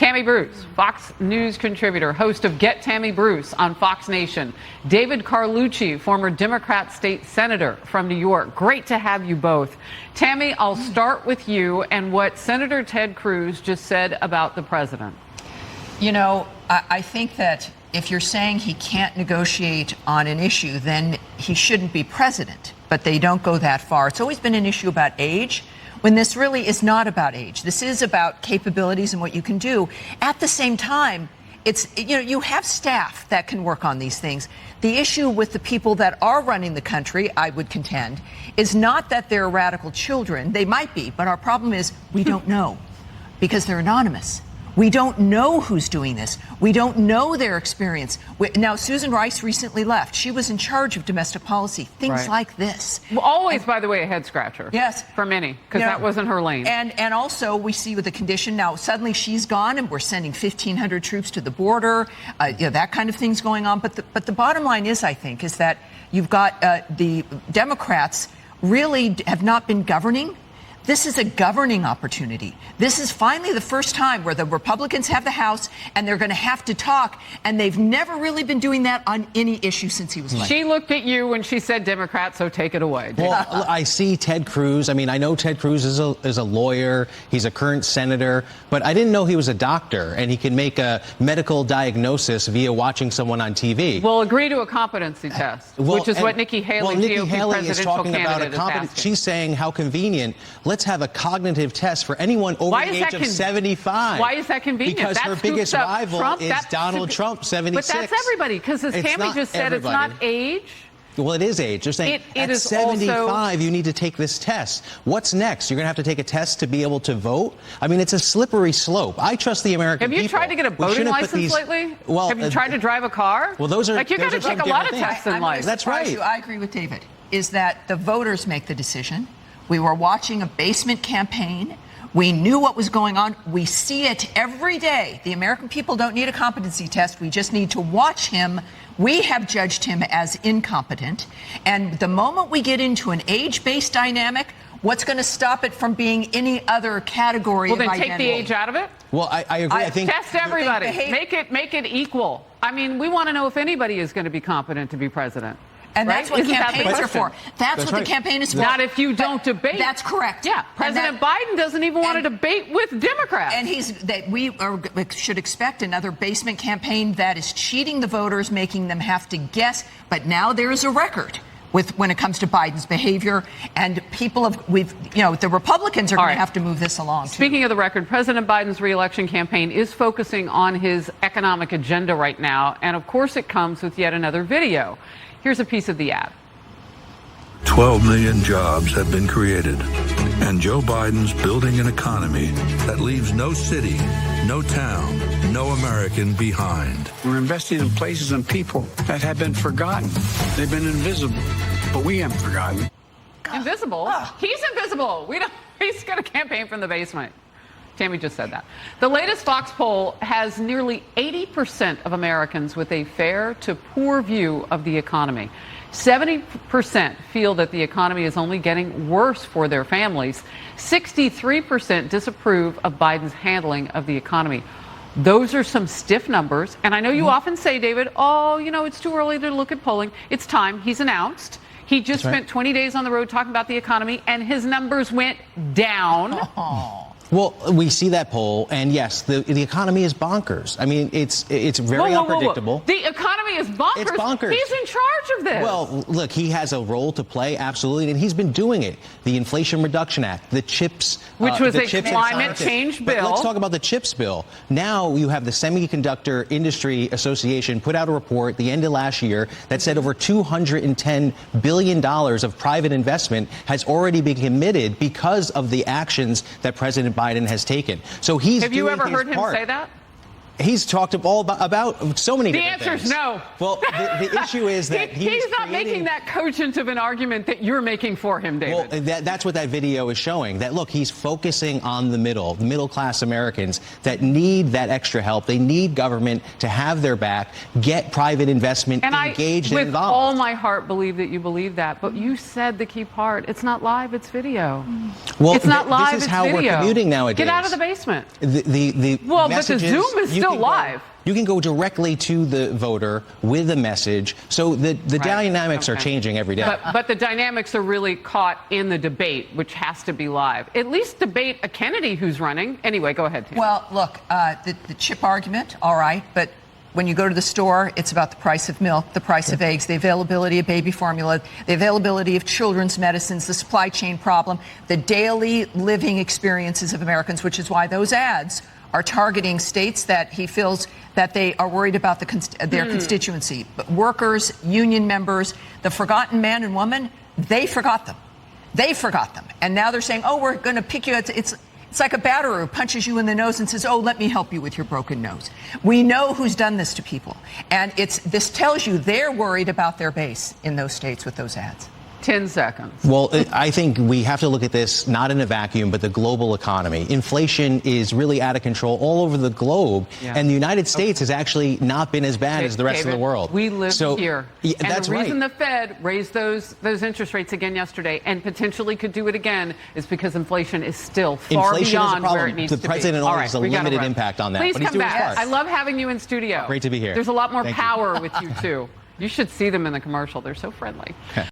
Tammy Bruce, Fox News contributor, host of Get Tammy Bruce on Fox Nation. David Carlucci, former Democrat state senator from New York. Great to have you both. Tammy, I'll start with you and what Senator Ted Cruz just said about the president. You know, I think that if you're saying he can't negotiate on an issue, then he shouldn't be president. But they don't go that far. It's always been an issue about age, when this really is not about age. This is about capabilities and what you can do. At the same time, it's, you know, you have staff that can work on these things. The issue with the people that are running the country, I would contend, is not that they're radical children. They might be, but our problem is we don't know because they're anonymous. We don't know who's doing this. We don't know their experience. Now, Susan Rice recently left. She was in charge of domestic policy. Things like this. Well, always, by the way, a head scratcher. Yes. For many, because that wasn't her lane. And also, we see with the condition now, suddenly she's gone and we're sending 1,500 troops to the border. You know, that kind of thing's going on. But the bottom line is, I think, is that you've got the Democrats really have not been governing. This is a governing opportunity. This is finally the first time where the Republicans have the House and they're going to have to talk. And they've never really been doing that on any issue since he was elected. She looked at you when she said Democrat, so take it away. Well, I see Ted Cruz. I mean, I know Ted Cruz is a lawyer. He's a current senator. But I didn't know he was a doctor and he can make a medical diagnosis via watching someone on TV. Well, agree to a competency test, which is what Nikki Haley, GOP presidential candidate, is asking. She's saying how convenient. Let's have a cognitive test for anyone over the age of 75. Why is that convenient? Because her biggest rival is Donald Trump, 76. But that's everybody, because as Tammy just said, it's not age. Well, it is age. They're saying at 75, you need to take this test. What's next? You're going to have to take a test to be able to vote? I mean, it's a slippery slope. I trust the American people. Have you tried to get a voting license lately? Well, have you tried to drive a car? Well, those are like you got to take a lot of tests in life. That's right. I agree with David. Is that the voters make the decision? We were watching a basement campaign. We knew what was going on. We see it every day. The American people don't need a competency test. We just need to watch him. We have judged him as incompetent. And the moment we get into an age-based dynamic, what's going to stop it from being any other category of identity? Well, then take the age out of it? Well, I agree. I think test everybody. Make it equal. I mean, we want to know if anybody is going to be competent to be president. And that's what campaigns are for. That's what the campaign is for. Not if you don't debate. That's correct. Yeah, President Biden doesn't even want to debate with Democrats. And we should expect another basement campaign that is cheating the voters, making them have to guess. But now there is a record when it comes to Biden's behavior, and the Republicans are going to have to move this along. Speaking of the record, President Biden's reelection campaign is focusing on his economic agenda right now, and of course it comes with yet another video. Here's a piece of the ad. 12 million jobs have been created, and Joe Biden's building an economy that leaves no city, no town, no American behind. We're investing in places and people that have been forgotten. They've been invisible, but we haven't forgotten. Invisible? He's invisible. He's going to campaign from the basement. Tammy just said that. The latest Fox poll has nearly 80% of Americans with a fair to poor view of the economy. 70% feel that the economy is only getting worse for their families. 63% disapprove of Biden's handling of the economy. Those are some stiff numbers. And I know you often say, David, it's too early to look at polling. It's time. He's announced. He just spent 20 days on the road talking about the economy, and his numbers went down. Well, we see that poll, and yes, the economy is bonkers. I mean, it's very unpredictable. The economy is bonkers? It's bonkers. He's in charge of this. Well, look, he has a role to play, absolutely, and he's been doing it. The Inflation Reduction Act, the CHIPS... Which was a climate change bill. But let's talk about the CHIPS bill. Now you have the Semiconductor Industry Association put out a report at the end of last year that said over $210 billion of private investment has already been committed because of the actions that President Biden has taken. So he's Have you ever heard him part. say that? He's talked about so many different The answer things. is no. Well, the issue is that he's not making that cogent of an argument that you're making for him, David. Well, that's what that video is showing. That, look, he's focusing on the middle-class Americans that need that extra help. They need government to have their back, get private investment engaged and with involved. all my heart, believe that you believe that. But you said the key part. It's not live, it's video. Well, it's not live, this is it's how video. we're commuting nowadays. Get out of the basement. Well, but the Zoom is still live. You can go directly to the voter with a message. So the dynamics are changing every day. But the dynamics are really caught in the debate, which has to be live. At least debate a Kennedy who's running. Anyway, go ahead, Tim. Well, look, the chip argument, all right, but when you go to the store, it's about the price of milk, the price of eggs, the availability of baby formula, the availability of children's medicines, the supply chain problem, the daily living experiences of Americans, which is why those ads are targeting states that he feels that they are worried about their constituency. But workers, union members, the forgotten man and woman, they forgot them. They forgot them. And now they're saying, oh, we're going to pick you. It's like a batterer who punches you in the nose and says, oh, let me help you with your broken nose. We know who's done this to people. And this tells you they're worried about their base in those states with those ads. 10 seconds. Well, I think we have to look at this not in a vacuum, but the global economy. Inflation is really out of control all over the globe, and the United States has actually not been as bad as the rest of the world. We live here. Yeah, and that's the reason right. the Fed raised those interest rates again yesterday and potentially could do it again is because inflation is still far beyond where it needs to be. The president only has a limited impact on that, Please but he's come doing his back. part. I love having you in studio. Great to be here. There's a lot more Thank you. power with you, too. You should see them in the commercial. They're so friendly.